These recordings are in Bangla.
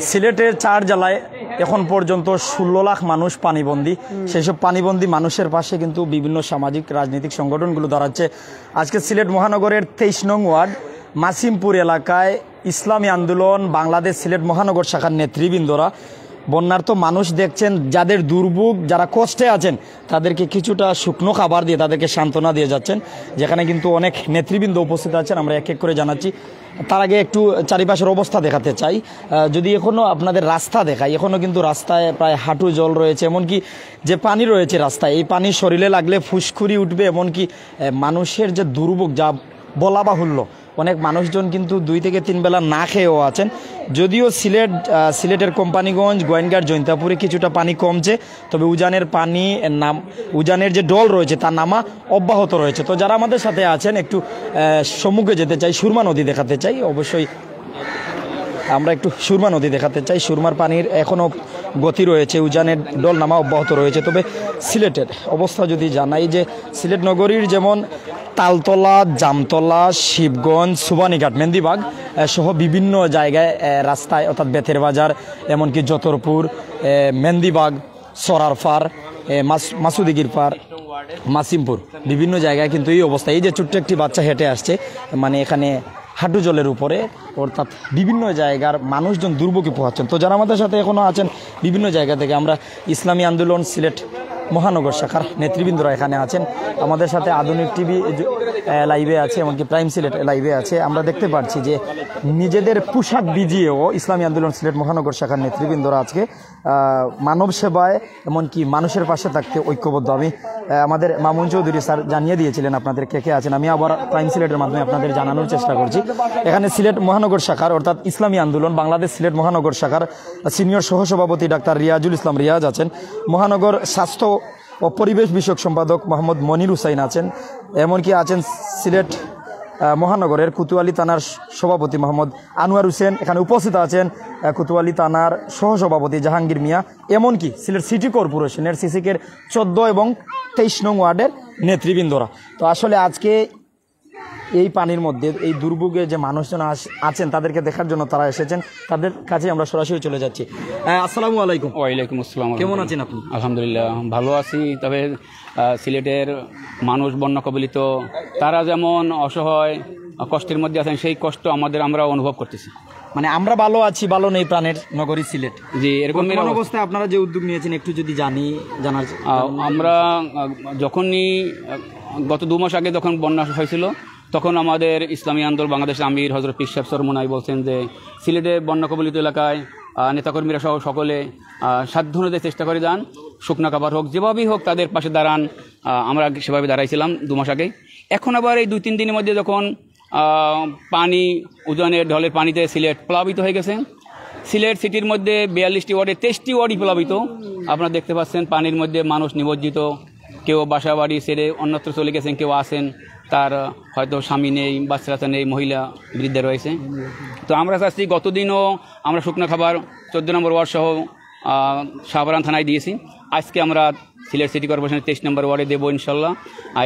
সিলেটের 4 জেলায় এখন পর্যন্ত 16 লাখ মানুষ পানিবন্দী। সেই সব পানিবন্দী মানুষের পাশে কিন্তু বিভিন্ন সামাজিক রাজনৈতিক সংগঠনগুলো দাঁড়াচ্ছে। আজকে সিলেট মহানগরের 23 নং ওয়ার্ড মাসিমপুর এলাকায় ইসলামী আন্দোলন বাংলাদেশ সিলেট মহানগর শাখার নেতৃবৃন্দরা বন্যার্ত মানুষ দেখছেন, যাদের দুর্ভোগ, যারা কষ্টে আছেন তাদেরকে কিছুটা শুকনো খাবার দিয়ে তাদেরকে সান্ত্বনা দিয়ে যাচ্ছেন, যেখানে কিন্তু অনেক নেতৃবৃন্দ উপস্থিত আছেন। আমরা এক এক করে জানাচ্ছি। তার আগে একটু চারিপাশের অবস্থা দেখাতে চাই। যদি এখনও আপনাদের রাস্তা দেখাই, এখনও কিন্তু রাস্তায় প্রায় হাঁটু জল রয়েছে, এমনকি যে পানি রয়েছে রাস্তায়, এই পানি শরীরে লাগলে ফুসকুড়ি উঠবে। এমনকি মানুষের যে দুর্ভোগ, যা বলা বাহুল্য, অনেক মানুষজন কিন্তু 2 থেকে 3 বেলা না খেয়েও আছেন। যদিও সিলেটের কোম্পানিগঞ্জ, গোয়েনঘাট, জৈন্তাপুরে কিছুটা পানি কমছে, তবে উজানের যে ডল রয়েছে তার নামা অব্যাহত রয়েছে। তো যারা আমাদের সাথে আছেন, একটু সম্মুখে যেতে চাই, সুরমা নদী দেখাতে চাই। অবশ্যই আমরা একটু সুরমা নদী দেখাতে চাই। সুরমার পানির এখনও গতি রয়েছে, উজানের ডল নামা অব্যাহত রয়েছে। তবে সিলেটের অবস্থা যদি জানাই, যে সিলেট নগরীর যেমন তালতলা, জামতলা, শিবগঞ্জ, সুবানীঘাট, মেন্দিবাগ সহ বিভিন্ন জায়গায় রাস্তায়, অর্থাৎ বেতের বাজার, এমনকি যতরপুর, মেন্দিবাগ, সরারপাড়, মাসুদিগির পাড়, মাসিমপুর, বিভিন্ন জায়গায় কিন্তু এই অবস্থা। এই যে ছোট্ট একটি বাচ্চা হেঁটে আসছে, মানে এখানে হাঁটু জলের উপরে, অর্থাৎ বিভিন্ন জায়গার মানুষজন দুর্ভোগে পোহাচ্ছেন। তো যারা আমাদের সাথে এখনও আছেন বিভিন্ন জায়গা থেকে, আমরা ইসলামী আন্দোলন সিলেট মহানগর শাখার নেতৃবৃন্দরা এখানে আছেন। আমাদের সাথে আধুনিক টিভি লাইভে আছে, এমনকি প্রাইম সিলেট লাইভে আছে। আমরা দেখতে পাচ্ছি যে নিজেদের পোশাক ভিজিয়েও ইসলামী আন্দোলন সিলেট মহানগর শাখার নেতৃবৃন্দরা আজকে মানব সেবায়, এমনকি মানুষের পাশে থাকতে ঐক্যবদ্ধ। আমি আমাদের মামুন চৌধুরী স্যার জানিয়ে দিয়েছিলেন আপনাদের কে কে আছেন। আমি আবার প্রাইম সিলেটের মাধ্যমে আপনাদের জানানোর চেষ্টা করছি। এখানে সিলেট মহানগর শাখার, অর্থাৎ ইসলামী আন্দোলন বাংলাদেশ সিলেট মহানগর শাখার সিনিয়র সহসভাপতি ডাক্তার রিয়াজুল ইসলাম রিয়াজ আছেন। মহানগর স্বাস্থ্য ও পরিবেশ বিষয়ক সম্পাদক মোহাম্মদ মনির হুসাইন আছেন। এমনকি আছেন সিলেট মহানগরের কোতোয়ালি থানার সভাপতি মোহাম্মদ আনোয়ার হোসেন। এখানে উপস্থিত আছেন কোতোয়ালি থানার সহসভাপতি জাহাঙ্গীর মিয়া, এমনকি সিলেট সিটি কর্পোরেশনের সিসিকের 14 এবং 23 নং ওয়ার্ডের নেতৃবৃন্দরা। তো আসলে আজকে এই পানির মধ্যে এই দুর্ভোগে যে মানুষজন আছেন তাদেরকে দেখার জন্য তারা এসেছেন। তাদের কাছে আমরা সরাসরি চলে যাচ্ছি। আসসালামু আলাইকুম। ওয়ালাইকুম আসসালাম। কেমন আছেন আপনি? আলহামদুলিল্লাহ ভালো আছি। তবে সিলেটের মানুষ বন্যা কবলিত, তারা যেমন অসহায় কষ্টের মধ্যে আছেন, সেই কষ্ট আমরা অনুভব করতেছি। মানে আমরা ভালো আছি, ভালো নেই প্রাণের নগরী সিলেট। জি, এরকম অবস্থায় আপনারা যে উদ্যোগ নিয়েছেন একটু যদি জানার। আমরা যখনই গত 2 মাস আগে যখন বন্যা হয়েছিল, তখন আমাদের ইসলামী আন্দোলন বাংলাদেশ আমির হজরত পীর সাহেব সরমনাই বলছেন যে সিলেটে বন্যা কবলিত এলাকায় নেতাকর্মীরা সহ সকলে সাধ্য অনুযায়ী চেষ্টা করে যান, শুকনো খাবার হোক, যেভাবেই হোক তাদের পাশে দাঁড়ান। আমরা সেভাবে দাঁড়াইছিলাম 2 মাস আগে। এখন আবার এই 2-3 দিনের মধ্যে যখন পানি, উজানের ঢলের পানিতে সিলেট প্লাবিত হয়ে গেছে। সিলেট সিটির মধ্যে 42টি ওয়ার্ডে 23টি ওয়ার্ডই প্লাবিত। আপনারা দেখতে পাচ্ছেন পানির মধ্যে মানুষ নিমজ্জিত, কেউ বাসা বাড়ি ছেড়ে অন্যত্র চলে গেছেন, কেউ আসেন, তার হয়তো স্বামী নেই, বাচ্চা নেই, মহিলা বৃদ্ধা রয়েছে। তো আমরা চাচ্ছি, গতদিনও আমরা শুকনো খাবার 14 নম্বর ওয়ার্ড সহ শাহবারান থানায় দিয়েছি। আজকে আমরা সিলেট সিটি কর্পোরেশনের 23 নম্বর ওয়ার্ডে দেবো ইনশাল্লাহ।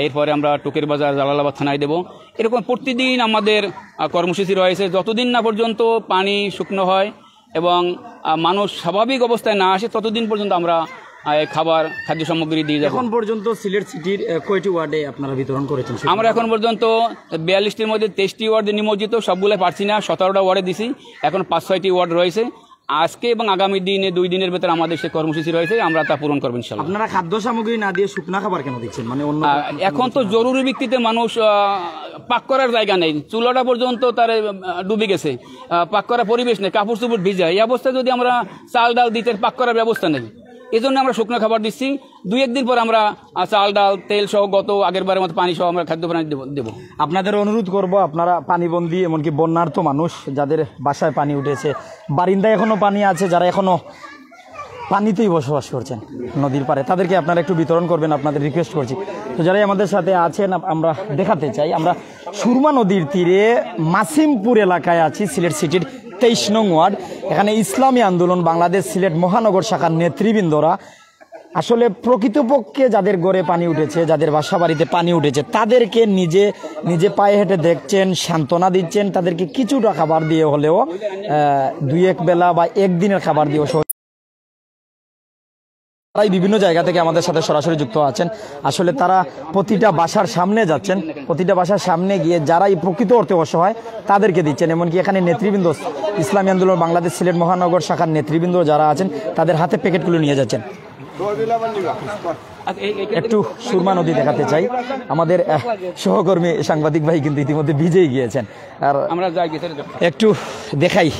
এরপরে আমরা টুকের বাজার, জালালাবাদ থানায় দেবো। এরকম প্রতিদিন আমাদের কর্মসূচি রয়েছে, যতদিন না পর্যন্ত পানি শুকনো হয় এবং মানুষ স্বাভাবিক অবস্থায় না আসে, ততদিন পর্যন্ত আমরা খাদ্য সামগ্রী দিয়ে যাব। এখন পর্যন্ত সিলেট সিটির কয়টি ওয়ার্ডে আপনারা বিতরণ করেছেন? আমরা এখন পর্যন্ত 42টির মধ্যে 23টি ওয়ার্ডে নিমজ্জিত, সবগুলো পারছি না, 17টা ওয়ার্ডে দিছি। এখন 5-6টি ওয়ার্ড রয়েছে। আজকে এবং আগামী দিনে 2 দিনের ভেতরে আমাদের সে কর্মসূচি রয়েছে, আমরা তা পূরণ করবেন ইনশাআল্লাহ। আপনারা খাদ্য সামগ্রী না দিয়ে শুকনা খাবার কেন দিচ্ছেন? মানে এখন তো জরুরি ভিত্তিতে মানুষ পাক করার জায়গা নেই, চুলাটা পর্যন্ত তার ডুবে গেছে, পাক করার পরিবেশ নেই, কাপড় চোপড় ভিজা। এই অবস্থায় যদি আমরা চাল ডাল দিতে, পাক করার ব্যবস্থা নেই, এই জন্য আমরা শুকনো খাবার দিচ্ছি। 2-1 দিন পর আমরা চাল ডাল তেল সহ আগের বারের মতো পানি সহ আমরা খাদ্য পানি দেবো। আপনাদের অনুরোধ করব, আপনারা পানিবন্দী, এমনকি বন্যার্ত মানুষ যাদের বাসায় পানি উঠেছে, বারিন্দায় এখনও পানি আছে, যারা এখনও পানিতেই বসবাস করছেন নদীর পাড়ে, তাদেরকে আপনারা একটু বিতরণ করবেন, আপনাদের রিকোয়েস্ট করছি। তো যারাই আমাদের সাথে আছেন, আমরা দেখাতে চাই, আমরা সুরমা নদীর তীরে মাসিমপুর এলাকায় আছি, সিলেট সিটির 23 নং ওয়ার্ড। এখানে ইসলামী আন্দোলন বাংলাদেশ সিলেট মহানগর শাখার নেতৃবৃন্দরা আসলে প্রকৃতপক্ষে যাদের ঘরে পানি উঠেছে, যাদের বাসা বাড়িতে পানি উঠেছে, তাদেরকে নিজে পায়ে হেঁটে দেখছেন, সান্ত্বনা দিচ্ছেন, তাদেরকে কিছুটা খাবার দিয়ে হলেও 2-1 বেলা বা একদিনের খাবার দিয়েও তারাই বিভিন্ন জায়গা থেকে আমাদের সাথে সরাসরি যুক্ত আছেন। আসলে তারা প্রতিটা বাসার সামনে যাচ্ছেন, প্রতিটা বাসার সামনে গিয়ে যারা এই প্রকৃত অর্থে অসহায় তাদেরকে দিচ্ছেন। এমনকি এখানে নেতৃবৃন্দ, ইসলামী আন্দোলন বাংলাদেশ সিলেট মহানগর শাখার নেতৃবৃন্দ যারা আছেন তাদের হাতে প্যাকেটগুলো নিয়ে যাচ্ছেন। একটু সুরমা নদী দেখাতে চাই। আমাদের সহকর্মী সাংবাদিক ভাই কিন্তু ইতিমধ্যে ভিজেই গিয়েছেন, আর আমরা একটু দেখাই।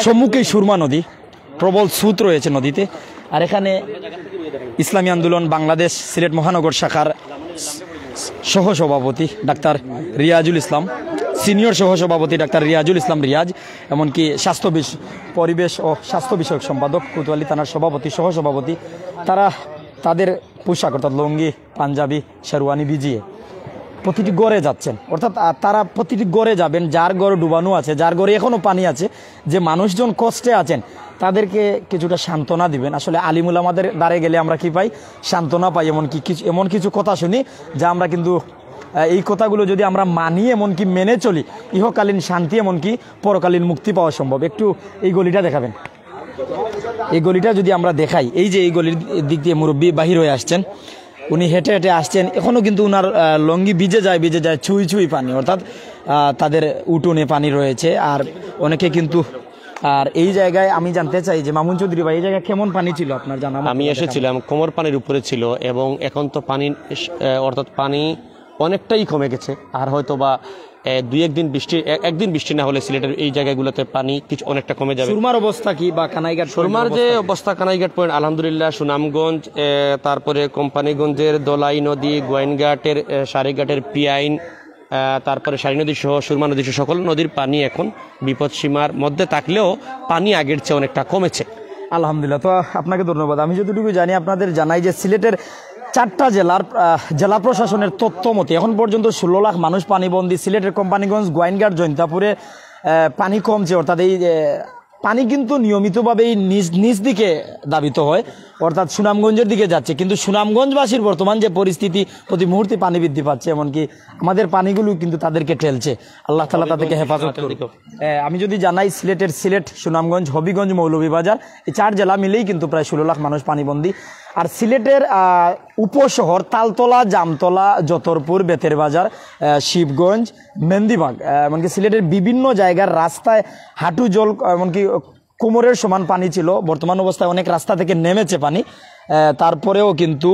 সম্মুখেই সুরমা নদী, প্রবল স্রোত রয়েছে নদীতে। আর এখানে ইসলামী আন্দোলন বাংলাদেশ সিলেট মহানগর শাখার সহসভাপতি ডাক্তার রিয়াজুল ইসলাম, সিনিয়র সহসভাপতি ডাক্তার রিয়াজুল ইসলাম রিয়াজ, এমনকি পরিবেশ ও স্বাস্থ্য বিষয়ক সম্পাদক কোতোয়ালি থানার সভাপতি, সহসভাপতি, তারা তাদের পোশাক অর্থাৎ লুঙ্গি, পাঞ্জাবি, শেরওয়ানি ভিজিয়ে প্রতিটি গড়ে যাচ্ছেন। অর্থাৎ তারা প্রতিটি গড়ে যাবেন, যার ঘরে ডুবানো আছে, যার ঘরে এখনও পানি আছে, যে মানুষজন কষ্টে আছেন তাদেরকে কিছুটা সান্ত্বনা দিবেন। আসলে আলিমুল আমাদের দ্বারে গেলে আমরা কি পাই? সান্ত্বনা পাই। এমন কিছু কথা শুনি যা আমরা কিন্তু এই কথাগুলো যদি আমরা মানি, এমনকি মেনে চলি, ইহকালীন শান্তি এমনকি পরকালীন মুক্তি পাওয়া সম্ভব। একটু এই গলিটা দেখাবেন। এই গলিটা যদি আমরা দেখাই, এই যে এই গলির দিক দিয়ে মুরব্বী বাহির হয়ে আসছেন, উনি হেঁটে হেঁটে আসছেন, এখনও কিন্তু উনার লঙ্গি ভিজে যায় ছুঁই পানি, অর্থাৎ তাদের উঠোনে পানি রয়েছে। আর অনেকে কিন্তু, আর এই জায়গায় আমি জানতে চাই যে মামুন চৌধুরী ভাই, এই জায়গায় কেমন পানি ছিল আপনার জানা? আমি এসেছিলাম কোমর পানির উপরে ছিল, এবং এখন তো পানি অর্থাৎ পানি অনেকটাই কমে গেছে। আর হয়তো বা একদিন বৃষ্টি না হলে সিলেটের এই জায়গাগুলোতে পানি কিছু অনেকটা কমে যাবে। সুরমার অবস্থা কি, বা কানাইঘাট সুরমার যে অবস্থা, কানাইঘাট পয়েন্ট আলহামদুলিল্লাহ, সুনামগঞ্জ, তারপরে কোম্পানিগঞ্জের দোলাই নদী, গোয়েনঘাটের সারিঘাটের পিয়াইন, তারপরে সারি নদী সহ সুরমা নদী সহ সকল নদীর পানি এখন বিপদ সীমার মধ্যে থাকলেও পানি আগের চেয়ে অনেকটা কমেছে আলহামদুলিল্লাহ। তো আপনাকে ধন্যবাদ। আমি যতটুকু জানি, আপনাদের জানাই যে সিলেটের 4টা জেলা প্রশাসনের তথ্য মতে এখন পর্যন্ত 16 লাখ মানুষ পানিবন্দী। সিলেটের কোম্পানিগঞ্জ, গোয়াইনঘাট, জৈন্তাপুরে পানি কমছে, অর্থাৎ এই পানি কিন্তু নিয়মিতভাবেই নিজ দিকে দাবিত হয়, অর্থাৎ সুনামগঞ্জের দিকে যাচ্ছে। কিন্তু সুনামগঞ্জবাসীর বর্তমান যে পরিস্থিতি, প্রতি মুহূর্তে পানি বৃদ্ধি পাচ্ছে, এমনকি আমাদের পানিগুলো কিন্তু তাদেরকে ঠেলছে। আল্লাহ তাআলা তাদেরকে হেফাজত করুক। আমি যদি জানাই, সিলেট, সুনামগঞ্জ, হবিগঞ্জ, মৌলভীবাজার, এই 4 জেলা মিলেই কিন্তু প্রায় 16 লাখ মানুষ পানিবন্দী। আর সিলেটের উপশহর তালতলা, জামতলা, যতরপুর, বেতেরবাজার, শিবগঞ্জ, মেন্দিবাগ, এমনকি সিলেটের বিভিন্ন জায়গার রাস্তায় হাঁটু জল, এমনকি কোমরের সমান পানি ছিল। বর্তমান অবস্থায় অনেক রাস্তা থেকে নেমেছে পানি। তারপরেও কিন্তু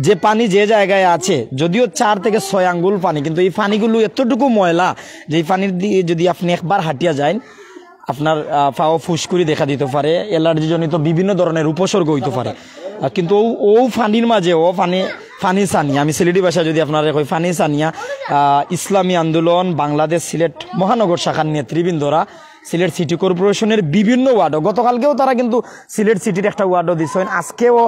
যে পানি যে জায়গায় আছে, যদিও 4 থেকে 6 আঙ্গুল পানি, কিন্তু এই পানিগুলো এতটুকু ময়লা যে এই পানির দিয়ে যদি আপনি একবার হাঁটিয়া যান, আপনার পাও ফুসকুড়ি দেখা দিতে পারে, অ্যালার্জিজনিত বিভিন্ন ধরনের উপসর্গ হইতে পারে। কিন্তু ও ফানির মাঝে ফানি সানিয়া, আমি সিলেটি ভাষায় যদি আপনারা কই ফানি সানিয়া, ইসলামী আন্দোলন বাংলাদেশ সিলেট মহানগর শাখার নেতৃবৃন্দরা সিলেট সিটি কর্পোরেশনের বিভিন্ন ওয়ার্ডও, গতকালকেও তারা কিন্তু সিলেট সিটির একটা ওয়ার্ডও দিচ্ছেন, আজকেও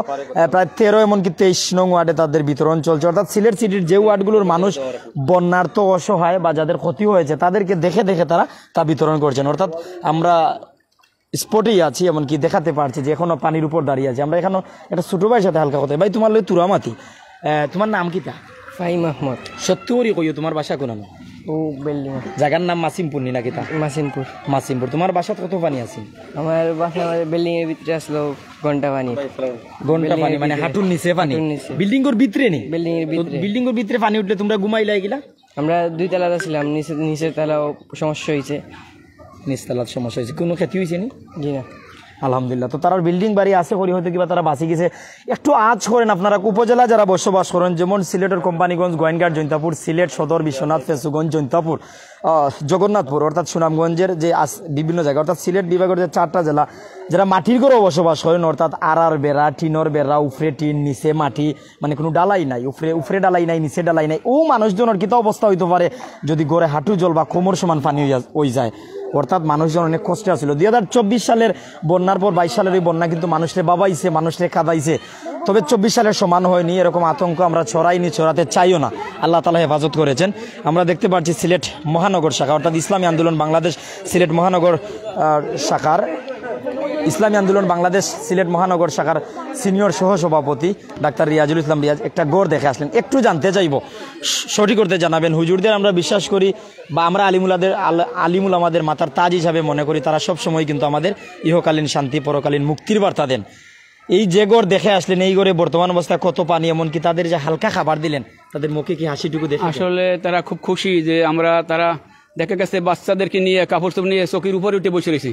প্রায় 13 এমনকি 23 নং ওয়ার্ডে তাদের বিতরণ চলছে। অর্থাৎ সিলেট সিটির যে ওয়ার্ডগুলোর মানুষ বন্যার্ত, অসহায় বা যাদের ক্ষতি হয়েছে, তাদেরকে দেখে তারা তা বিতরণ করছেন। অর্থাৎ আমরা স্পটেই আছি, এমনকি দেখাতে পারছি যে এখনো পানির উপর দাঁড়িয়ে আছে। আমরা এখনো একটা ছোট ভাইয়ের সাথে হালকা কথা। ভাই, তোমার লোক তুরামাতি, তোমার নাম কি? তা ফাহিম আহমদ। সত্যি করি কইও, তোমার বাসা কোন? ও বিল্ডিং। জায়গার নাম মাসিমপুর নি নাকি? তা মাসিমপুর। তোমার বাসাত কত পানি আছে? আমার বাসা বিল্ডিং এর ভিতরে আসলো ঘন্টা পানি মানে হাঁটুর নিচে পানি। বিল্ডিং এর ভিতরে নি? বিল্ডিং এর ভিতরে পানি উঠলে তোমরা ঘুমাইলা গিলা? আমরা 2 তলাতে ছিলাম, নিচের তলাও সমস্যা হয়েছে। নিচতলার সমস্যা হয়েছে, কোনো ক্ষতি হয়েছে নি? জি না, আলহামদুলিল্লাহ। তো তারা বিল্ডিং বাড়ি আছে করি, হয়তো কিবা তারা বাঁচি গেছে। একটু আজ করেন আপনারা উপজেলা যারা বসবাস করেন, যেমন সিলেটের কোম্পানিগঞ্জ, গোয়েনঘাট, জৈন্তাপুর, সিলেট সদর, বিশ্বনাথ, ফেসুগঞ্জ, জৈন্তাপুর, জগন্নাথপুর, অর্থাৎ সুনামগঞ্জের যে বিভিন্ন জায়গা, অর্থাৎ সিলেট বিভাগের যে 4টা জেলা যারা মাটির ঘরেও বসবাস করেন, অর্থাৎ আড়ার বেড়া, টিনর বেড়া, উপরে টিন, নিচে মাটি, মানে কোনো ডালাই নাই, উপরে ডালাই নাই, নিচে ডালাই নাই, ও মানুষজনের কিতা অবস্থা হইতে পারে যদি গড়ে হাঁটু জল বা কোমর সমান পানি হয়ে যায়। অর্থাৎ মানুষজন অনেক কষ্টে আছিল। 2024 সালের বন্যার পর 22 সালের ওই বন্যা কিন্তু মানুষরে বাবাইছে, মানুষরে কাঁদাইছে। তবে 24 সালের সমান হয়নি, এরকম আতঙ্ক আমরা ছড়াতে চাইও না। আল্লাহ তাআলা হেফাজত করেছেন। আমরা দেখতে পাচ্ছি সিলেট মহানগর শাখা, অর্থাৎ ইসলামী আন্দোলন বাংলাদেশ সিলেট মহানগর শাখার ইসলামী আন্দোলন বাংলাদেশ সিলেট মহানগর শাখার সিনিয়র সহসভাপতি ডাক্তার রিয়াজুল ইসলাম রিয়াজ একটা গড় দেখে আসলেন, একটু জানতে চাইব, সঠিক করতে জানাবেন। হুজুরদের আমরা বিশ্বাস করি বা আমরা আলিমুল আমাদের মাথার তাজ হিসাবে মনে করি, তারা সব সময় কিন্তু আমাদের ইহকালীন শান্তি পরকালীন মুক্তির বার্তা দেন। এই যে গড় দেখে আসলেন, এই গড়ে বর্তমান অবস্থায় কত পানি, এমনকি তাদের যে হালকা খাবার দিলেন, তাদের মুখে কি হাসিটুকু দেখে? আসলে তারা খুব খুশি যে তারা দেখা গেছে বাচ্চাদেরকে নিয়ে কাপড় চোপড় নিয়ে চকির উপরে উঠে বসে রয়েছে,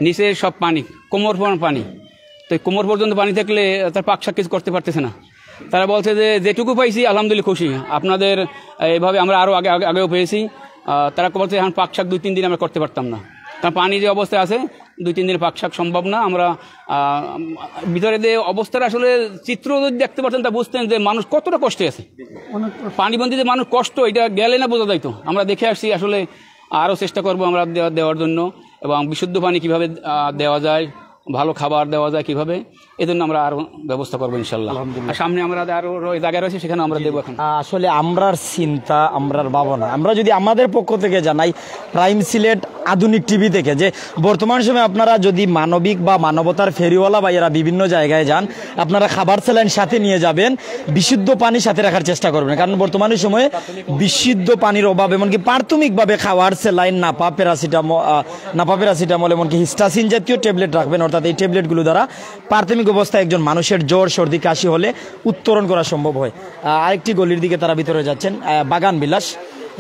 নিচে সব পানি, কোমর পানি। তো কোমর পর্যন্ত পানি থাকলে তার পাক শাক কিছু করতে পারতেছে না। তারা বলছে যে যেটুকু পাইছি আলহামদুলিল্লাহ খুশি, আপনাদের এভাবে আমরা আরও আগেও পেয়েছি। তারা বলছে এখন পাক শাক 2-3 দিন আমরা করতে পারতাম না, কারণ পানি যে অবস্থায় আছে 2-3 দিনের পাক শাক সম্ভব না। আমরা ভিতরে যে অবস্থাটা আসলে চিত্র যদি দেখতে পারতেন তা বুঝতেন যে মানুষ কতটা কষ্টে আছে। পানিবন্দীতে মানুষ কষ্ট এটা গেলে না বোঝা যাইতো। আমরা দেখে আসছি, আসলে আরও চেষ্টা করবো আমরা দেওয়ার জন্য, এবং বিশুদ্ধ পানি কিভাবে দেওয়া যায়, ভালো খাবার দেওয়া যায় কিভাবে, এই জন্য আমরা আরও ব্যবস্থা করবো ইনশাল্লাহ। আর সামনে আমরা আরও জায়গায় রয়েছে, সেখানে আমরা দেবো। এখন আসলে আমরার চিন্তা, আমরার ভাবনা, আমরা যদি আমাদের পক্ষ থেকে জানাই, প্রাইম সিলেট আধুনিক টিভি থেকে, যে বর্তমান সময়ে আপনারা যদি মানবিক বা মানবতার ফেরিওয়ালা ভাইয়েরা বিভিন্ন জায়গায় যান, আপনারা খাবার স্যালাইন সাথে নিয়ে যাবেন, বিশুদ্ধ পানি সাথে রাখার চেষ্টা করবেন। কারণ বর্তমানের সময়ে বিশুদ্ধ পানির অভাব, এমনকি প্রাথমিকভাবে খাওয়ার স্যালাইন, নাপা প্যারাসিটামল, এমনকি হিস্টাসিন জাতীয় ট্যাবলেট রাখবেন। অর্থাৎ এই ট্যাবলেটগুলো দ্বারা প্রাথমিক অবস্থায় একজন মানুষের জ্বর সর্দি কাশি হলে উত্তরণ করা সম্ভব হয়। আরেকটি গলির দিকে তারা ভিতরে যাচ্ছেন, বাগান বিলাস,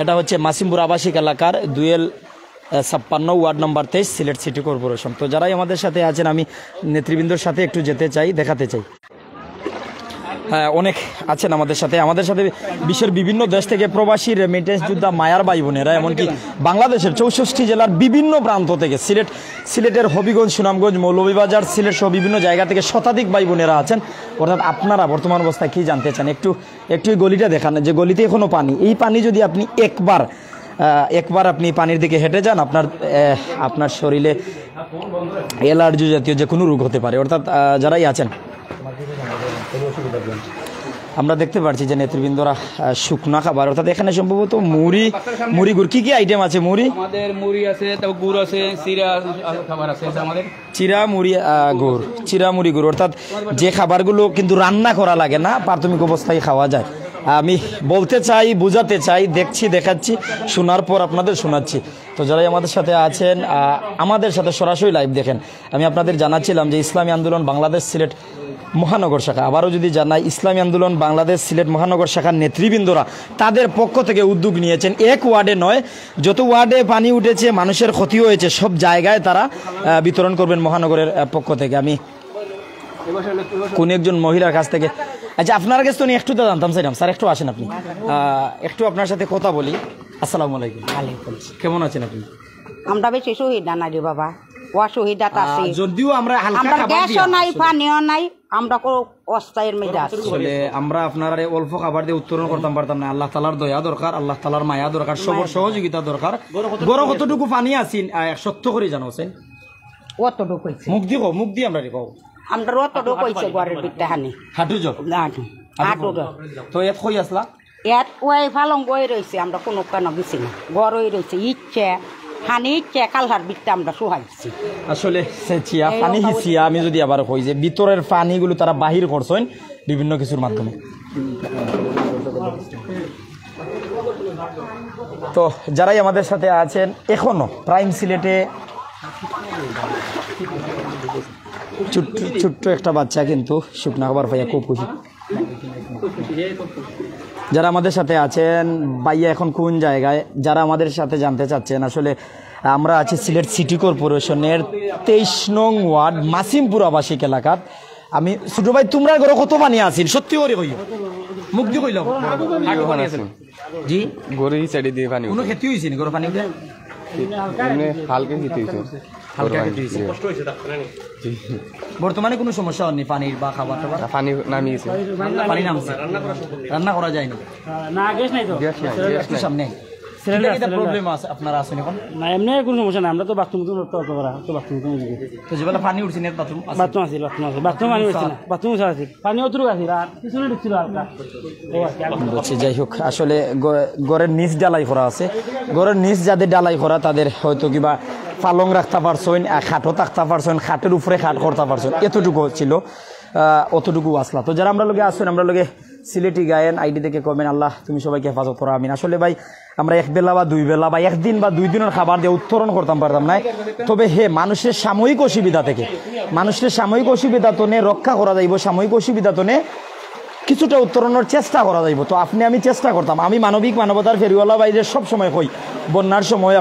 এটা হচ্ছে মাসিমপুর আবাসিক এলাকার 2L56 ward number 23 Sylhet city corporation. তো যারাই আমাদের সাথে আছেন, আমি নেতৃবৃন্দর সাথে একটু যেতে চাই, দেখাতে চাই। হ্যাঁ, অনেক আছেন আমাদের সাথে বিশ্বের বিভিন্ন দেশ থেকে প্রবাসী রেমিটেন্স যোদ্ধা মায়ার ভাই বোনেরা, এমনকি বাংলাদেশের 64 জেলার বিভিন্ন প্রান্ত থেকে, সিলেটের হবিগঞ্জ, সুনামগঞ্জ, মৌলভীবাজার, সিলেট সহ বিভিন্ন জায়গা থেকে শতাধিক ভাই বোনেরা আছেন। অর্থাৎ আপনারা বর্তমান অবস্থায় কি জানতে চান, একটু এই গলিটা দেখান, যে গলিতে এখনো পানি। এই পানি যদি আপনি একবার আপনি পানির দিকে হেঁটে যান, আপনার শরীরে অ্যালার্জি জাতীয় যে কোনো রোগ হতে পারে। অর্থাৎ যারাই আছেন, আমরা দেখতে পাচ্ছি যে নেতৃবৃন্দরা শুকনা খাবার, অর্থাৎ এখানে সম্ভবত মুড়ি গুড়, কি আইটেম আছে? আমাদের মুড়ি আছে, তারপর গুড় আছে, চিরা খাবার আছে আমাদের, চিরা মুড়ি গুড়, অর্থাৎ যে খাবারগুলো কিন্তু রান্না করা লাগে না, প্রাথমিক অবস্থায় খাওয়া যায়। আমি বলতে চাই, বুঝাতে চাই, দেখাচ্ছি, শোনার পর আপনাদের শোনাচ্ছি। তো যারাই আমাদের সাথে আছেন, আমাদের সাথে সরাসরি লাইভ দেখেন, আমি আপনাদের জানাচ্ছিলাম যে ইসলামী আন্দোলন বাংলাদেশ সিলেট মহানগর শাখা, আবারও যদি জানাই, ইসলামী আন্দোলন বাংলাদেশ সিলেট মহানগর শাখার নেতৃবৃন্দরা তাদের পক্ষ থেকে উদ্যোগ নিয়েছেন। এক ওয়ার্ডে নয়, যত ওয়ার্ডে পানি উঠেছে, মানুষের ক্ষতি হয়েছে, সব জায়গায় তারা বিতরণ করবেন মহানগরের পক্ষ থেকে। আমি কোন একজন মহিলার কাছ থেকে, আচ্ছা আপনার কাছে তো একটু জানতাম চাইলাম, স্যার একটু আসেন, আপনি একটু আপনার সাথে কথা বলি। আসসালামু আলাইকুম। কেমন আছেন আপনি? আমরা বেশি সুবিধা নাই রে বাবা, অসুবিধা আছে, যদিও আমরা গ্যাসও নাই, পানিও নাই, আমরা কোনো অস্থায়ের মেয়েদের আছি। আসলে আমরা আপনারা অল্প খাবার দিয়ে উত্তরণ করতাম পারতাম না। আল্লাহ তালার দয়া দরকার, আল্লাহ তালার মায়া দরকার, সবর সহযোগিতা দরকার। গড় কতটুকু পানি আছি সত্য করে জানো? অতটুকু মুখ দিয়ে আমরা রেখো, আমরা অতটুকু হয়েছে ঘরের ভিতরে হানি হাঁটু হাঁটু তো এত কই আসলা, এত ওই ফালং গই রয়েছে, আমরা কোনো কেন গেছি না, গড়ই রয়েছে, ইচ্ছে হানি ইচ্ছে কালহার ভিতরে আমরা শুহাইছি। আসলে পানি হিচিয়া, আমি যদি আবার কই যে ভিতরের পানিগুলো তারা বাহির করছেন বিভিন্ন কিছুর মাধ্যমে। তো যারাই আমাদের সাথে আছেন, এখনো প্রাইম সিলেটে ছোট্ট একটা বাচ্চা কিন্তু শুকনা খাবার পাইয়া খুব খুশি। যারা আমাদের সাথে আছেন, ভাইয়া এখন কোন জায়গায়, যারা আমাদের সাথে জানতে চাচ্ছেন, আসলে আমরা আছি সিলেট সিটি কর্পোরেশনের 23 নং ওয়ার্ড মাসিমপুর আবাসিক এলাকাত। আমি ছোট ভাই, তোমরা ঘরে কত পানি আছিল? সত্যি করে কই, মুখ দিয়ে কইল জি, গরু সাইডে দিয়ে পানি কোনো ক্ষতি হয়েছে নি? গরু পানি হালকা খেতে হয়েছে, বর্তমানে কোনো সমস্যা হয়নি পানির বা খাবার টাবার? পানি নামিয়েছে, পানি নামছে, রান্না করা যায়নি, গ্যাস নাই সামনে প্রবলেম আছে আপনারা আছেন এখন? না, এমনি কোনো সমস্যা নাই, আমরা তো বাথরুম তো যেবেলা পানি উঠছে না, বাথরুম আছে, বাথরুম পানি উঠছে না, বাথরুম আছে, পানি অতটুকু আছে, আর পিছনে ঢুকছিল হালকা। যাই হোক, আসলে ঘরের নিচ ডালাই করা আছে, ঘরের নিচ যাদের ডালাই করা তাদের হয়তো কিবা পালং রাখতে পারছেন, খাটও থাকতে পারছেন, খাটের উপরে খাট করতে পারছেন, এতটুকু ছিল, অতটুকু আসলা। তো যারা আমরা লোকে আসছেন, আমরা লোকে সিলেটি গায়েন আইডি থেকে কমেন, আল্লাহ তুমি সবাইকে হেফাজত করো, আমিন। আসলে ভাই আমরা এক বেলা বা দুই বেলা বা একদিন বা 2 দিনের খাবার দিয়ে উত্তরণ করতাম পারতাম না। তবে মানুষের সাময়িক অসুবিধা থেকে, মানুষের সাময়িক অসুবিধা তো নে রক্ষা করা যাইব, সাময়িক অসুবিধা তো নে কিছুটা উত্তরণের চেষ্টা করা যাইব। তো আমি চেষ্টা করতাম, আমি মানবতার ফেরিওয়ালা বাইরে সব সময় কই, বন্যার সময়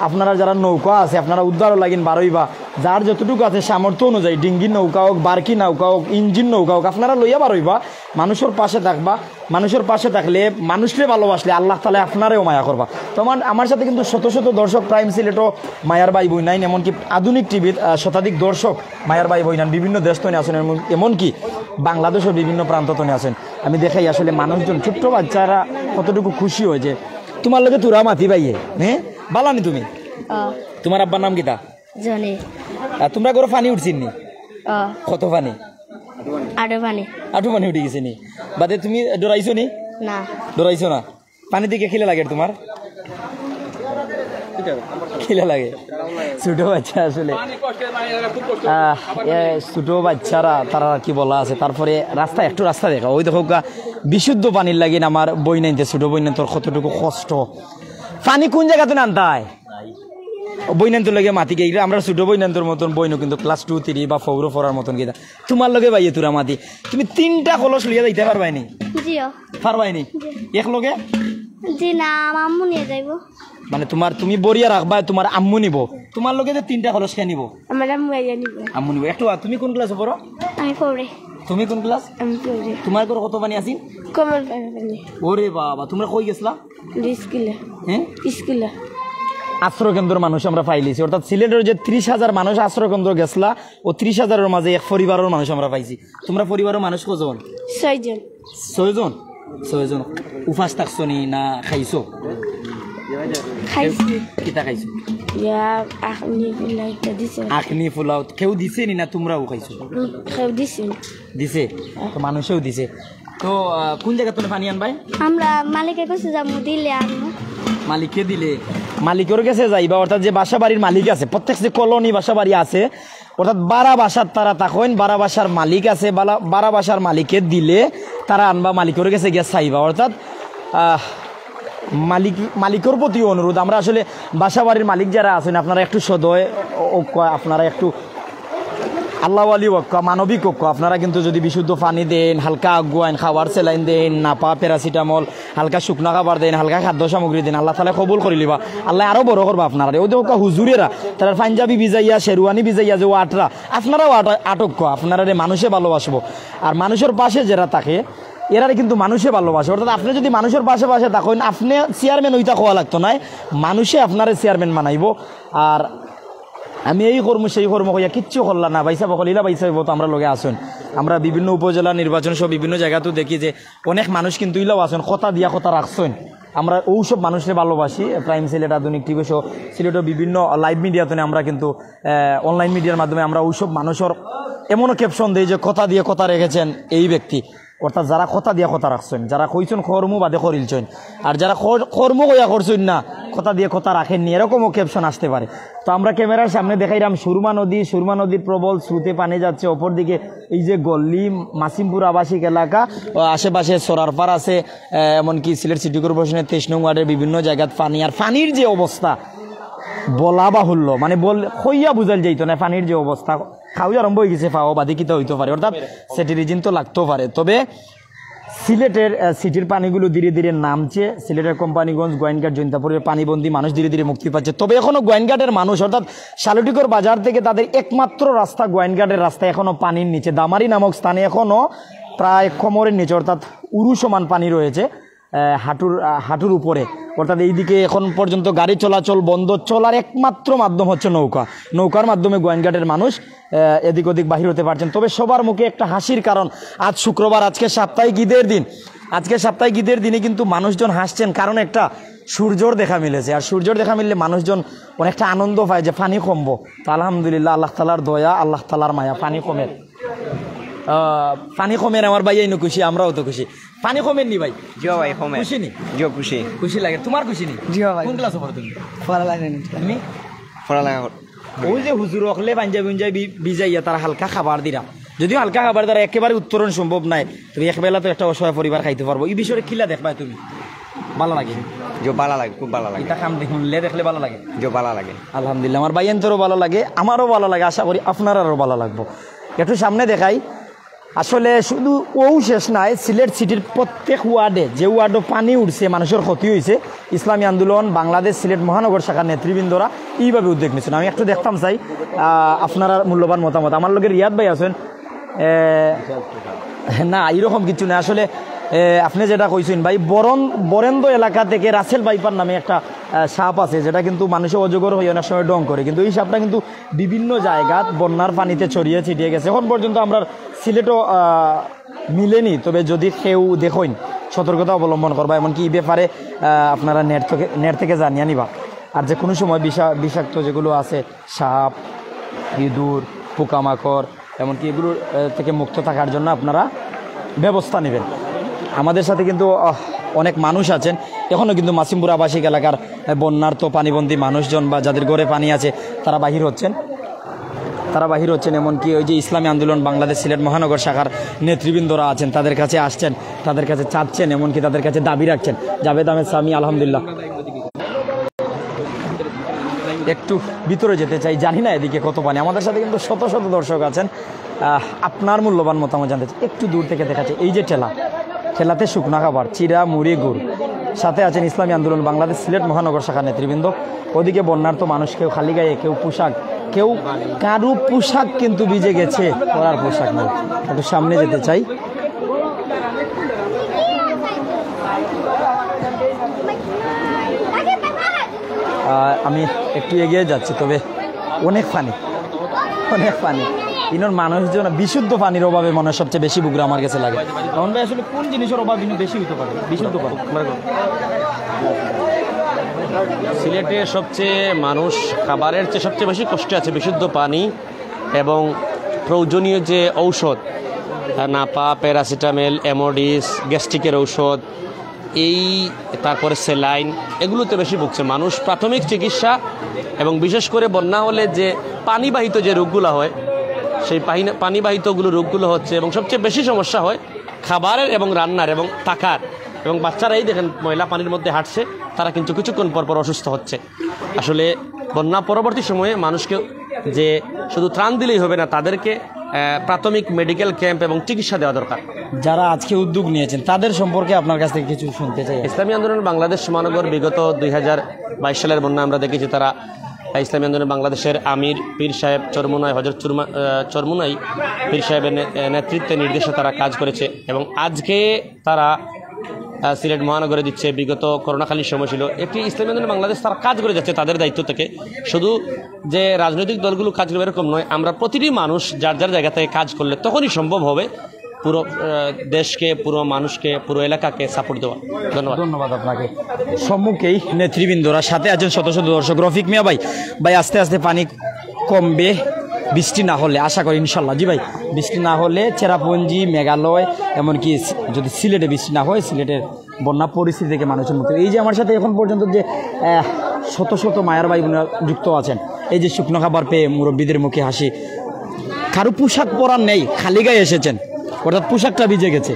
আপনারা যারা নৌকা আছে, আপনারা উদ্ধারও লাগিন বারোইবা, যার যতটুকু আছে সামর্থ্য অনুযায়ী, ডিঙ্গির নৌকা হোক, বার্কি নৌকা হোক, ইঞ্জিন নৌকা হোক, আপনারা লইয়া বারোইবা, মানুষের পাশে থাকবা। মানুষের পাশে থাকলে, মানুষকে ভালোবাসলে আল্লাহ তাআলা আপনারেও মায়া করবা। তো আমার সাথে কিন্তু শত শত দর্শক প্রাইম সিলেটও মায়ার ভাই বই নাইন, এমনকি আধুনিক টিভির শতাধিক দর্শক মায়ার ভাই বই নান, বিভিন্ন দেশ তনে আছেন, এমনকি বাংলাদেশের বিভিন্ন প্রান্ত তনে আছেন। আমি দেখাই আসলে মানুষজন, ছোট্ট বাচ্চারা কতটুকু খুশি হয় যে তোমার লোকে তুরা মাতি পাইয়ে, হ্যাঁ বালানি তুমি। তোমার আব্বার নাম কিতা? জানি। তোমরা করে পানি উঠছিনি? কত পানি? আটু পানি উঠে গেছে নি? বাদে তুমি ডরাইছো নি? না, ডরাইছো না? পানি দিকে খেলে লাগে তোমার? খেলে লাগে ছোট বাচ্চা, আসলে ছোট বাচ্চারা তারা কি বলা আছে। তারপরে রাস্তা দেখা, ওই দেখো বিশুদ্ধ পানির লাগে আমার বই নাইতে, ছোট বই নাইতে কতটুকু কষ্ট। পানি কোন জায়গাতে নানতায় বইনান্তর লগে মাতি গিয়ে আমরা ছোট বইনান্তর মতন বইনো কিন্তু ক্লাস 2, 3 বা 4 পড়ার মতন গিয়ে তোমার লগে বাইয়ে তোরা মাতি। তুমি 3টা কলস লইয়া যাইতে পারবাইনি? পারবাইনি এক লগে? জি না, আম্মু নিয়ে যাইব। মানে তুমি বরিয়া রাখবা, তোমার আম্মু নিব, তোমার লগে যে 3টা কলস কে নিব? আমার আম্মু নিব। আম্মু নিব। একটু তুমি কোন ক্লাসে পড়ো? আমি পড়ে। তুমি কোন ক্লাস? আমি পড়ে। তোমার ঘর কত পানি আছে? কমল পানি। ওরে বাবা, তোমরা কই গেছলা? স্কুলে। হ্যাঁ স্কুলে। আশ্রয়কেন্দ্র মানুষ আমরা পাইলিছি, অর্থাৎ সিলেটের যে 30,000 মানুষ আশ্রয়কেন্দ্র গেছলা, ও 30,000-এর মাঝে এক পরিবারের মানুষ আমরা পাইছি। তোমরা পরিবারের মানুষ কজন? 6 জন। 6 জন। উপাস থাকছো নি না খাইছো? খাইছি। কিতা খাইছো? আখনি পোলাও কেউ দিছে নি না তোমরাও খাইছো? দিছে তো, মানুষেও দিছে। তো কোন জায়গা তুমি পানি আনবাই? আমরা মালিকের কাছে যাবো, দিলে আনবো। মালিককে দিলে মালিকের কাছে যাইবা, অর্থাৎ যে বাসা বাড়ির মালিক আছে, প্রত্যেক যে কলোনি বাসা বাড়ি আছে, অর্থাৎ 12 বাসার তারা তখন 12 বাসার মালিক আছে, 12 বাসার মালিককে দিলে তারা আনবা, মালিকের কাছে গিয়ে চাইবা। অর্থাৎ মালিকের প্রতি অনুরোধ, আমরা আসলে বাসা বাড়ির মালিক যারা আছেন আপনারা একটু সদয়, আপনারা একটু আল্লাহওয়ালি ঐক্য, মানবিক ঐক্য, আপনারা কিন্তু যদি বিশুদ্ধ পানি দেন, হালকা আগুয়াইন খাবার সেলাইন দেন, নাপা প্যারাসিটামল, হালকা শুকনা খাবার দেন, হালকা খাদ্য সামগ্রী দেন, আল্লাহ তাআলা কবুল করে লিবা, আল্লাহ আরো বড় করবা আপনারা। ওই দেখো হুজুরেরা তারা পাঞ্জাবি ভিজাইয়া, শেরওয়ানি ভিজাইয়া যে আটরা, আপনারাও আটক্য, আপনারা মানুষে ভালোবাসবো। আর মানুষের পাশে যারা থাকে এরা কিন্তু মানুষে ভালোবাসে। অর্থাৎ আপনি যদি মানুষের পাশে থাকেন, আপনি চেয়ারম্যান ওইটা খাওয়া লাগতো না, মানুষে আপনারা চেয়ারম্যান বানাইব। আর আমি এই কর্ম সেই কর্ম কইয়া কিচ্ছু করলাম না, বাইসা বকলিলা বাইসা তো আমরা লগে আসুন। আমরা বিভিন্ন উপজেলা নির্বাচন সহ বিভিন্ন জায়গাতেও দেখি যে অনেক মানুষ কিন্তু ইলাও আসুন, কথা দিয়া কথা রাখছেন। আমরা ওইসব মানুষকে ভালোবাসি। প্রাইম সিলেট আধুনিক টিভি সহ সিলেটের বিভিন্ন লাইভ মিডিয়াতে আমরা কিন্তু অনলাইন মিডিয়ার মাধ্যমে আমরা ওইসব মানুষের এমনও ক্যাপশন দিই যে কথা দিয়ে কথা রেখেছেন এই ব্যক্তি, অর্থাৎ যারা কথা দিয়া কথা রাখছেন, যারা কইছেন কর্ম বাদে করিলছেন, আর যারা কর্ম কইয়া করছেন না, কথা দিয়ে কথা রাখেননি, এরকমও ক্যাপশন আসতে পারে। তো আমরা ক্যামেরার সামনে দেখাইলাম সুরমা নদীর প্রবল স্রোতে পানি যাচ্ছে, অপরদিকে এই যে গল্লি মাসিমপুর আবাসিক এলাকা, আশেপাশে সরারপাড় আছে, এমনকি সিলেট সিটি কর্পোরেশনের 23 নং ওয়ার্ডের বিভিন্ন জায়গায় পানি। আর পানির যে অবস্থা বলা বাহুল্য, মানে হইয়া বুঝাল যাইতো না পানির যে অবস্থা। খাওয়া আরম্ভ হয়ে গেছে, পাওয়া বাদে কিতা হইতে পারে, অর্থাৎ সেটিরিজিন তো লাগতেও পারে। তবে সিলেটের সিটির পানিগুলো ধীরে ধীরে নামছে। সিলেটের কোম্পানিগঞ্জ, গোয়েনঘাট, জৈন্তাপুরের পানিবন্দী মানুষ ধীরে ধীরে মুক্তি পাচ্ছে। তবে এখনও গোয়েনঘাটের মানুষ, অর্থাৎ শালুটিকর বাজার থেকে তাদের একমাত্র রাস্তা গোয়েনঘাটের রাস্তা, এখনও পানির নিচে। দামারি নামক স্থানে এখনও প্রায় কোমরের নিচে, অর্থাৎ উরু সমান পানি রয়েছে হাঁটুর উপরে। অর্থাৎ এইদিকে এখন পর্যন্ত গাড়ি চলাচল বন্ধ, চলার একমাত্র মাধ্যম হচ্ছে নৌকার মাধ্যমে গোয়েনঘাটের মানুষ এদিক ওদিক বাহির হতে পারছেন। তবে সবার মুখে একটা হাসির কারণ, আজ শুক্রবার, আজকে সাপ্তাহিক ঈদের দিন। আজকে সাপ্তাহিক ঈদের দিনে কিন্তু মানুষজন হাসছেন, কারণ একটা সূর্যর দেখা মিলেছে। আর সূর্যর দেখা মিললে মানুষজন অনেকটা আনন্দ পায় যে পানি কমবো। তো আলহামদুলিল্লাহ, আল্লাহ তাআলার দয়া, আল্লাহ তাআলার মায়া, পানি কমের আমার ভাই এই খুশি, আমরাও তো খুশি। পানি কমেন নি ভাই? জিও ভাই কমে। খুশি নি? জিও খুশি। খুশি লাগে? তোমার খুশি নি? জিও ভাই। কোন ক্লাসে পড়ো তুমি? পড়া লাগে নি। তুমি পড়ালেখা ওই যে হুজুর অকলে পাঞ্জাবি ভিজাইয়া তারা হালকা খাবার দিরা, যদিও হালকা খাবার দ্বারা একেবারে উত্তরণ সম্ভব নাই, তবে একবেলা তো একটা অসহায় পরিবার খাইতে পারবো। এই বিষয়ে কিলা দেখবা তুমি? ভালো লাগে? যে ভালো লাগে, খুব ভালো লাগে। এটা কাম দেখলে দেখলে ভালো লাগে, যে ভালো লাগে। আলহামদুলিল্লাহ, আমার ভাইয়েন্তরও ভালো লাগে, আমারও ভালো লাগে, আশা করি আপনার আরও ভালো লাগবো। একটু সামনে দেখাই। আসলে শুধু ও শেষ নাই, সিলেট সিটির প্রত্যেক ওয়ার্ডে যে ওয়ার্ডে পানি উঠছে, মানুষের ক্ষতি হয়েছে, ইসলামী আন্দোলন বাংলাদেশ সিলেট মহানগর শাখার নেতৃবৃন্দরা এইভাবে উদ্যোগ নিচ্ছেন। আমি একটু দেখতাম চাই আপনারা মূল্যবান মতামত। আমার লোকের রিয়াদ ভাই আছেন, না এরকম কিছু না। আসলে আপনি যেটা কইছেন ভাই, বরেন্দ্র এলাকা থেকে রাসেল বাইপার নামে একটা সাপ আছে, যেটা কিন্তু মানুষের অজগর হয়ে অনেক সময় ডং করে, কিন্তু এই সাপটা কিন্তু বিভিন্ন জায়গাত বন্যার পানিতে ছড়িয়ে ছিটিয়ে গেছে। এখন পর্যন্ত আমরা সিলেটও মিলেনি, তবে যদি কেউ দেখেন সতর্কতা অবলম্বন করবা, এমনকি এই ব্যাপারে আপনারা নেট থেকে জানিয়ে নিবা। আর যে কোনো সময় বিষাক্ত যেগুলো আছে, সাপ, ইঁদুর, পোকামাকড়, এমনকি এগুলোর থেকে মুক্ত থাকার জন্য আপনারা ব্যবস্থা নেবেন। আমাদের সাথে কিন্তু অনেক মানুষ আছেন এখনও, কিন্তু মাসিমপুর আবাসিক এলাকার বন্যার্ত পানিবন্দী মানুষজন বা যাদের ঘরে পানি আছে তারা বাহির হচ্ছেন। এমনকি ওই যে ইসলামী আন্দোলন বাংলাদেশ সিলেট মহানগর শাখার নেতৃবৃন্দরা আছেন, তাদের কাছে আসছেন, তাদের কাছে চাচ্ছেন, এমনকি তাদের কাছে দাবি রাখছেন। জাভেদ আহমেদ সামি, আলহামদুলিল্লাহ। একটু ভিতরে যেতে চাই, জানি না এদিকে কত পানি। আমাদের সাথে কিন্তু শত শত দর্শক আছেন, আপনার মূল্যবান মতামত জানতে চাই। একটু দূর থেকে দেখাচ্ছে এই যে ঠেলাতে শুকনা খাবার, চিরা, মুড়ি, গুড়, সাথে আছেন ইসলামী আন্দোলন বাংলাদেশ সিলেট মহানগর শাখার নেতৃবৃন্দ। ওদিকে বন্যার তো মানুষ, কেউ খালি গায়ে, কেউ পোশাক, কেউ কারু পোশাক কিন্তু ভিজে গেছে, পরার পোশাক নেই। একটু সামনে যেতে চাই। আমি একটু এগিয়ে যাচ্ছি, তবে অনেক পানি। ইনোর মানুষজন বিশুদ্ধ পানির অভাবে মনে হয় সবচেয়ে বেশি বুকরা আমার কাছে লাগে। তখন ভাই আসলে কোন জিনিসের অভাব বেশি হতে পারে? বিশুদ্ধ পানি। সিলেটে সবচেয়ে মানুষ খাবারের চেয়ে সবচেয়ে বেশি কষ্টে আছে বিশুদ্ধ পানি এবং প্রয়োজনীয় যে ঔষধ, নাপা, প্যারাসিটামল, অ্যামোডিস, গ্যাস্ট্রিকের ঔষধ, তারপরে সেলাইন, এগুলোতে বেশি ভুগছে মানুষ। প্রাথমিক চিকিৎসা এবং বিশেষ করে বন্যা হলে যে পানিবাহিত যে রোগগুলো হয়, সেই পানিবাহিতগুলো রোগগুলো হচ্ছে, এবং সবচেয়ে বেশি সমস্যা হয় খাবারের এবং রান্নার এবং থাকার। এবং বাচ্চারাই দেখেন ময়লা পানির মধ্যে হাঁটছে, তারা কিন্তু কিছুক্ষণ পর অসুস্থ হচ্ছে। আসলে বন্যা পরবর্তী সময়ে মানুষকে যে শুধু ত্রাণ দিলেই হবে না, তাদেরকে প্রাথমিক মেডিকেল ক্যাম্প এবং চিকিৎসা দেওয়া দরকার। যারা আজকে উদ্যোগ নিয়েছেন তাদের সম্পর্কে আপনার কাছ থেকে কিছু শুনতে চাই। ইসলামী আন্দোলন বাংলাদেশ মহানগর বিগত 2022 সালের বন্যা আমরা দেখেছি, তারা ইসলামী আন্দোলন বাংলাদেশের আমির পীর সাহেব চরমুনাই, হজরত চরমুনাই পীর সাহেবের নেতৃত্বে নির্দেশে তারা কাজ করেছে, এবং আজকে তারা সিলেট মহানগরে দিচ্ছে। বিগত করোনাকালীন সময় ছিল একটি ইসলামী আন্দোলন বাংলাদেশ, তারা কাজ করে যাচ্ছে তাদের দায়িত্ব থেকে। শুধু যে রাজনৈতিক দলগুলো কাজ করবে এরকম নয়, আমরা প্রতিটি মানুষ যার যার জায়গা থেকে কাজ করলে তখনই সম্ভব হবে পুরো দেশকে, পুরো মানুষকে, পুরো এলাকাকে সাপোর্ট দেওয়া। ধন্যবাদ আপনাকে। সম্মুখেই নেতৃবৃন্দরা, সাথে আছেন শত শত দর্শক। রফিক মিয়া ভাই আস্তে আস্তে পানি কমবে বৃষ্টি না হলে, আশা করি ইনশাল্লাহ। জি ভাই, বৃষ্টি না হলে চেরাপুঞ্জি, মেঘালয়, এমনকি যদি সিলেটে বৃষ্টি না হয়, সিলেটের বন্যা পরিস্থিতি থেকে মানুষের মুক্তি। এই যে আমার সাথে এখন পর্যন্ত যে শত শত মায়ের ভাই বোনেরা যুক্ত আছেন, এই যে শুকনো খাবার পেয়ে মুরব্বীদের মুখে হাসি, কারো পোশাক পরার নেই, খালি গায়ে এসেছেন, অর্থাৎ পোশাকটা ভিজে গেছে।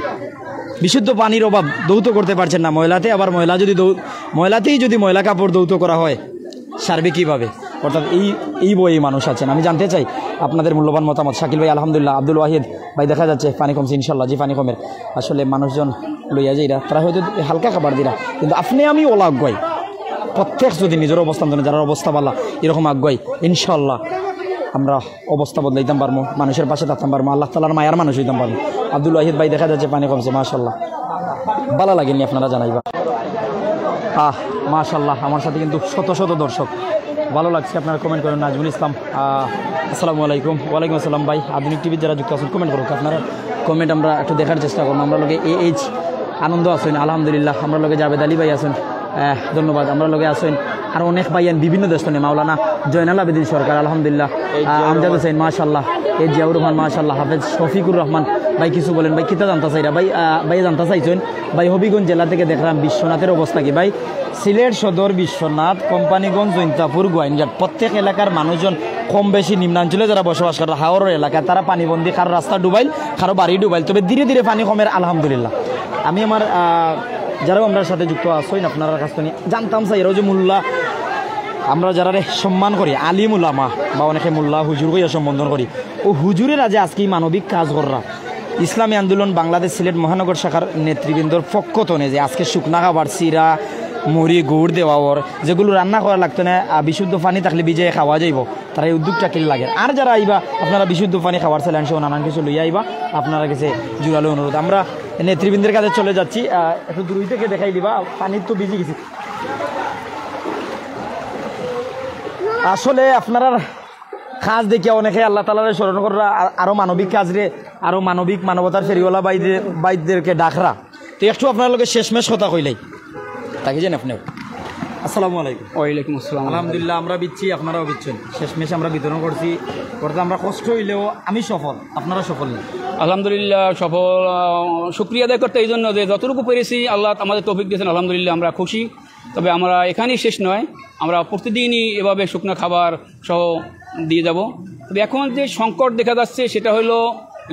বিশুদ্ধ পানির অভাব, দৌত করতে পারছেন না ময়লাতে। আবার ময়লাতেই যদি ময়লা কাপড় দৌত করা হয়, সারবে কীভাবে? অর্থাৎ এই বই মানুষ আছেন। আমি জানতে চাই আপনাদের মূল্যবান মতামত। শাকিল ভাই, আলহামদুলিল্লাহ। আব্দুল ওয়াহিদ ভাই, দেখা যাচ্ছে পানি কমছে ইনশাল্লাহ। জি, পানি কমের আসলে মানুষজন লইয়া যাইরা, তারা হয়তো হালকা খাবার দিরা, কিন্তু আপনি আমি ওলা আগুয়াই প্রত্যেক যদি নিজের অবস্থান জানে, যারা অবস্থা পাল্লা এরকম আগুয়াই, ইনশাল্লাহ আমরা অবস্থা বদলাইতাম পারবো, মানুষের পাশে থাকতাম পারবো, আল্লাহ তাআলার মায়ার মানুষ হইতাম পারবো। আব্দুল ওয়াহিদ ভাই, দেখা যাচ্ছে পানি কমছে, মাশাল্লাহ। ভালো লাগেনি আপনারা জানাইবা। মাশাল্লাহ, আমার সাথে কিন্তু শত শত দর্শক। ভালো লাগছে, আপনারা কমেন্ট করেন। নাজমুল ইসলাম, আসসালামু আলাইকুম। ওয়ালাইকুম আসসালাম ভাই। আধুনিক টিভির যারা যুক্ত আছেন কমেন্ট করুক, আপনারা কমেন্ট আমরা একটু দেখার চেষ্টা করুন। আমরা লোকে আনন্দ আছেন, আলহামদুলিল্লাহ। আমরা লোকে জাভেদ আলী ভাই আছেন, ধন্যবাদ। আমরা লোকে আছেন আর অনেক ভাইয়ান বিভিন্ন দেশ, মাওলানা জয়নাল আবেদিন সরকার, আলহামদুলিল্লাহ। আমজাদ হোসেন, মাশাল্লাহ। এই জিয়াউর রহমান মাশাআল্লাহ, হাফেজ শফিকুর রহমান ভাই কিছু বলেন ভাই, কিতা জানতে চাইরা ভাই জানতে চাইছেন ভাই হবিগঞ্জ জেলা থেকে দেখলাম বিশ্বনাথের অবস্থা কি ভাই? সিলেট সদর, বিশ্বনাথ, কোম্পানিগঞ্জ, জৈন্তাপুর, গোয়াইনঘাট প্রত্যেক এলাকার মানুষজন কম বেশি নিম্নাঞ্চলে যারা বসবাস করে হাওরের এলাকায় তারা পানিবন্দী, কারো রাস্তা ডুবাইল, কারো বাড়ি ডুবাইল, তবে ধীরে ধীরে পানি কমের আলহামদুলিল্লাহ। আমি আমার যারাও আমরা সাথে যুক্ত আসেন আপনার কাছ থেকে জানতাম চাই এরাও যে মোল্লা আমরা যারা সম্মান করি, আলিম উলামা বা অনেকে মোল্লা হুজুর কইয়া সম্বোধন করি, ও হুজুরেরা যে আজকে মানবিক কাজ কররা ইসলামী আন্দোলন বাংলাদেশ সিলেট মহানগর শাখার নেতৃবৃন্দর পক্ষ তনে যে আজকে শুকনা খাবার, চিরা, মুড়ি, গুড় দেওয়া ওর যেগুলো রান্না করা লাগতো না, বিশুদ্ধ পানি থাকলে ভিজে খাওয়া যাইব, তারা এই উদ্যোগটা কিনে লাগে। আর যারা আইবা আপনারা বিশুদ্ধ পানি খাবার চ্যালেঞ্জ সহ নানান কিছু লইয়া আইবা, আপনারা কাছে জুড়ালো অনুরোধ। আমরা নেতৃবৃন্দের কাছে চলে যাচ্ছি, একটু দূর থেকে দেখাই দিবা, পানির তো ভিজে গেছি। আসলে আপনারা কাজ দেখে অনেকে আল্লাহ তাআলার স্মরণ করা, আরও মানবিক কাজ রে, আরও মানবতার ফেরিওয়ালা বাইদেরকে ডাকরা। তো একটু আপনার লোকের শেষমেশ কথা কইলাই তাকে জানি আপনি। আসসালামু আলাইকুম। ওয়ালাইকুম আসসালাম। আলহামদুলিল্লাহ আমরা বিচ্ছি, আপনারাও বিচ্ছেন, শেষমেশ আমরা বিতরণ করতে আমরা কষ্ট হইলেও আমি সফল, আপনারা সফল নেই। আলহামদুলিল্লাহ সফল, শুক্রিয়া আদায় করতে এই জন্য যে যতটুকু পেরেছি আল্লাহ আমাদের তৌফিক দিয়েছেন, আলহামদুলিল্লাহ আমরা খুশি। তবে আমরা এখানেই শেষ নয়, আমরা প্রতিদিনই এভাবে শুকনো খাবার সহ দিয়ে যাব। তবে এখন যে সংকট দেখা যাচ্ছে সেটা হলো,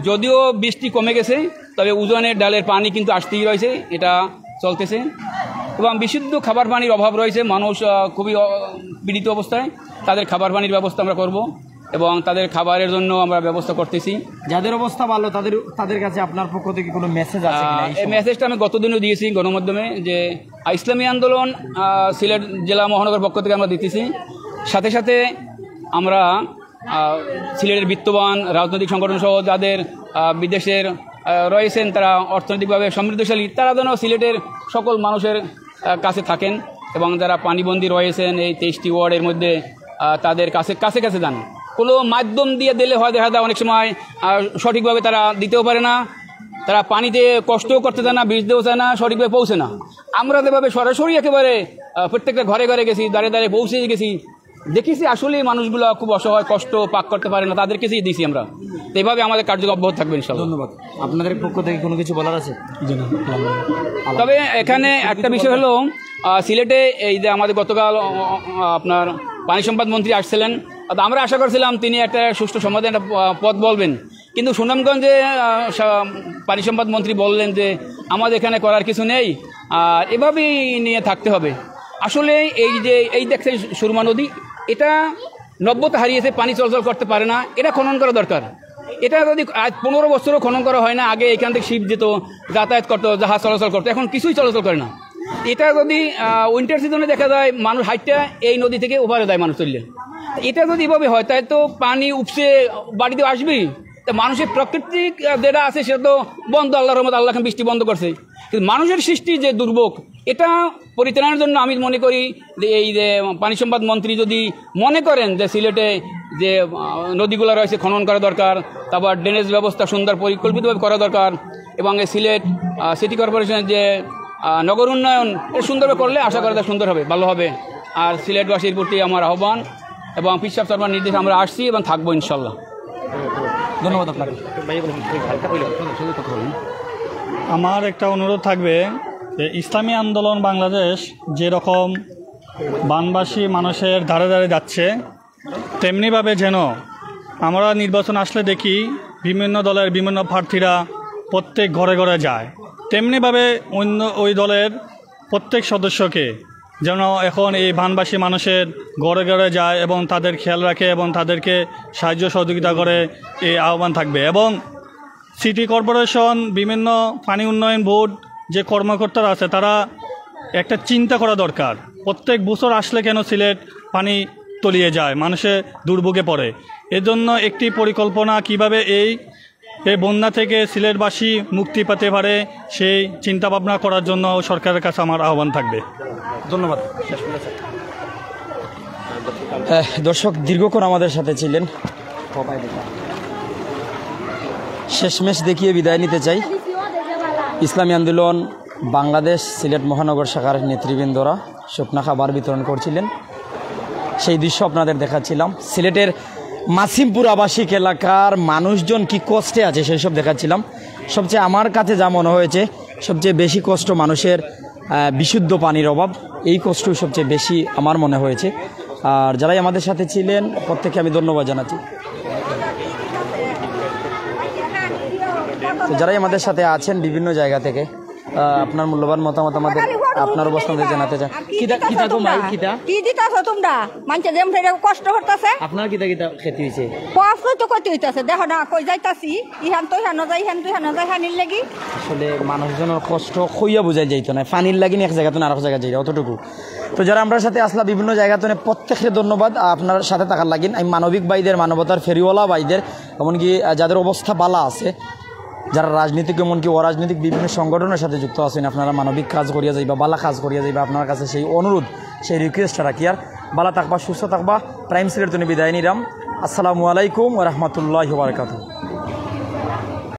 যদিও বৃষ্টি কমে গেছে তবে উজানের ডালের পানি কিন্তু আসতেই রয়েছে, এটা চলতেছে এবং বিশুদ্ধ খাবার পানির অভাব রয়েছে। মানুষ খুবই পীড়িত অবস্থায়, তাদের খাবার পানির ব্যবস্থা আমরা করব এবং তাদের খাবারের জন্য আমরা ব্যবস্থা করতেছি। যাদের অবস্থা ভালো তাদের কাছে আপনার পক্ষ থেকে কোনো মেসেজ আছে কিনা? এই মেসেজটা আমি গতদিনও দিয়েছি গণমাধ্যমে, যে ইসলামী আন্দোলন সিলেট জেলা মহানগর পক্ষ থেকে আমরা দিতেছি। সাথে সাথে আমরা সিলেটের বিত্তবান রাজনৈতিক সংগঠন সহ যাদের বিদেশের রয়েছেন, তারা অর্থনৈতিকভাবে সমৃদ্ধশালী, তারা যেন সিলেটের সকল মানুষের কাছে থাকেন এবং যারা পানিবন্দী রয়েছেন এই 23টি ওয়ার্ডের মধ্যে তাদের কাছে কাছে কাছে যান। কোনো মাধ্যম দিয়ে দিলে হয় দেখা যায় অনেক সময় সঠিকভাবে তারা দিতেও পারে না, তারা পানিতে কষ্টও করতে চায় না, বীজ দিতেও চায় না, সঠিকভাবে পৌঁছে না। আমরা যেভাবে সরাসরি একেবারে প্রত্যেকটা ঘরে ঘরে গেছি, দাঁড়ে দাঁড়িয়ে পৌঁছে গেছি, দেখেছি আসলে মানুষগুলো খুব অসহায়, কষ্ট পাক করতে পারে না, তাদের কাছেই দিয়েছি আমরা। তো এইভাবে আমাদের কার্যক্রম অব্যাহত থাকবে ইনশাআল্লাহ। ধন্যবাদ। আপনাদের পক্ষ থেকে কোনো কিছু বলার আছে? তবে এখানে একটা বিষয় হলো, সিলেটে এই যে আমাদের গতকাল আপনার পানি সম্পদ মন্ত্রী আসছিলেন, আমরা আশা করছিলাম তিনি একটা সুষ্ঠু সমাধান একটা পথ বলবেন, কিন্তু সুনামগঞ্জে পানি সম্পদ মন্ত্রী বললেন যে আমাদের এখানে করার কিছু নেই, আর এভাবেই নিয়ে থাকতে হবে। আসলে এই দেখছে সুরমা নদী, এটা নব্যতা হারিয়েছে, পানি চলাচল করতে পারে না, এটা খনন করা দরকার। এটা যদি আজ 15 বছরও খনন করা হয় না, আগে এখান থেকে শিপ যেত, যাতায়াত করতো, জাহাজ চলাচল করতো, এখন কিছুই চলাচল করে না। এটা যদি উইন্টার সিজনে দেখা যায় মানুষ হাইটটা এই নদী থেকে ওপারে যায় মানুষ চললে, এটা যদি এভাবে হয় তাই তো পানি উপসে বাড়িতে আসবেই। তা মানুষের প্রাকৃতিক যেটা আছে সেটা তো বন্ধ, আল্লাহর রহমত, আল্লাহ এখন বৃষ্টি বন্ধ করছে, কিন্তু মানুষের সৃষ্টি যে দুর্ভোগ, এটা পরিত্রাণের জন্য আমি মনে করি যে এই যে পানি সম্পদ মন্ত্রী যদি মনে করেন যে সিলেটে যে নদীগুলো রয়েছে খনন করা দরকার, তারপর ড্রেনেজ ব্যবস্থা সুন্দর পরিকল্পিতভাবে করা দরকার, এবং এই সিলেট সিটি কর্পোরেশনের যে নগর উন্নয়ন সুন্দরভাবে করলে আশা করা যায় সুন্দর হবে, ভালো হবে। আর সিলেটবাসীর প্রতি আমার আহ্বান এবং পিসাব সরকার নির্দেশ আমরা আসছি এবং থাকবো ইনশাল্লাহ। ধন্যবাদ আপনাকে। আমার একটা অনুরোধ থাকবে যে ইসলামী আন্দোলন বাংলাদেশ যেরকম বানবাসী মানুষের ধারে ধারে যাচ্ছে, তেমনিভাবে যেন আমরা নির্বাচন আসলে দেখি বিভিন্ন দলের বিভিন্ন প্রার্থীরা প্রত্যেক ঘরে ঘরে যায়, তেমনিভাবে ওই দলের প্রত্যেক সদস্যকে যেন এখন এই বানবাসী মানুষের ঘরে ঘরে যায় এবং তাদের খেয়াল রাখে এবং তাদেরকে সাহায্য সহযোগিতা করে, এই আহ্বান থাকবে। এবং সিটি কর্পোরেশন, বিভিন্ন পানি উন্নয়ন বোর্ড যে কর্মকর্তারা আছে, তারা একটা চিন্তা করা দরকার, প্রত্যেক বছর আসলে কেন সিলেট পানি তলিয়ে যায়, মানুষে দুর্ভোগে পড়ে। এজন্য একটি পরিকল্পনা কিভাবে এই বন্যা থেকে সিলেটবাসী মুক্তি পেতে পারে সেই চিন্তাভাবনা করার জন্য সরকারের কাছে আমার আহ্বান থাকবে। ধন্যবাদ। দর্শক দীর্ঘক্ষণ আমাদের সাথে ছিলেন, শেষমেশ দেখিয়ে বিদায় নিতে চাই। ইসলামী আন্দোলন বাংলাদেশ সিলেট মহানগর শাখার নেতৃবৃন্দরা শুকনা খাবার বিতরণ করছিলেন, সেই দৃশ্য আপনাদের দেখাচ্ছিলাম। সিলেটের মাসিমপুর আবাসিক এলাকার মানুষজন কি কষ্টে আছে সেই সব দেখাচ্ছিলাম। সবচেয়ে আমার কাছে যা মনে হয়েছে সবচেয়ে বেশি কষ্ট মানুষের বিশুদ্ধ পানির অভাব, এই কষ্ট সবচেয়ে বেশি আমার মনে হয়েছে। আর যারাই আমাদের সাথে ছিলেন প্রত্যেককে আমি ধন্যবাদ জানাচ্ছি। তো যারাই আমাদের সাথে আছেন বিভিন্ন জায়গা থেকে আপনার মূল্যবান মতামত আমাদের আপনার অবস্থান জানাতে চান। কি দিতাছ তোমরা মানুষে যেম কষ্ট হতাছে আপনার কিতা কিতা খেতে হয়েছে? কষ্ট তো কত হইতাছে দেখো না কই যাইতাছি ইহান তো হেন যাই হেন তো হেন যাই হানির লাগি। আসলে মানুষজনের কষ্ট কইয়া বুঝাই যাইতো না, ফানির লাগি এক জায়গা তো আর এক জায়গা যাই অতটুকু। তো যারা আমরা সাথে আসলা বিভিন্ন জায়গা তো প্রত্যেককে ধন্যবাদ আপনার সাথে থাকার লাগিন। আমি মানবিক ভাইদের, মানবতার ফেরিওয়ালা ভাইদের, এমনকি যাদের অবস্থা বালা আছে, যারা রাজনীতিক এমনকি অরাজনৈতিক বিভিন্ন সংগঠনের সাথে যুক্ত আছেন, আপনারা মানবিক কাজ করিয়া যাইবা, বালা কাজ করিয়া যাইবা, আপনার কাছে সেই অনুরোধ, সেই রিকোয়েস্টটা রাখি। আর বালা থাকবা, সুস্থ থাকবা। প্রাইম সিলেট বিদায় নিলাম। আসসালামু আলাইকুম ওয়া রাহমাতুল্লাহি ওয়া বারাকাতুহু।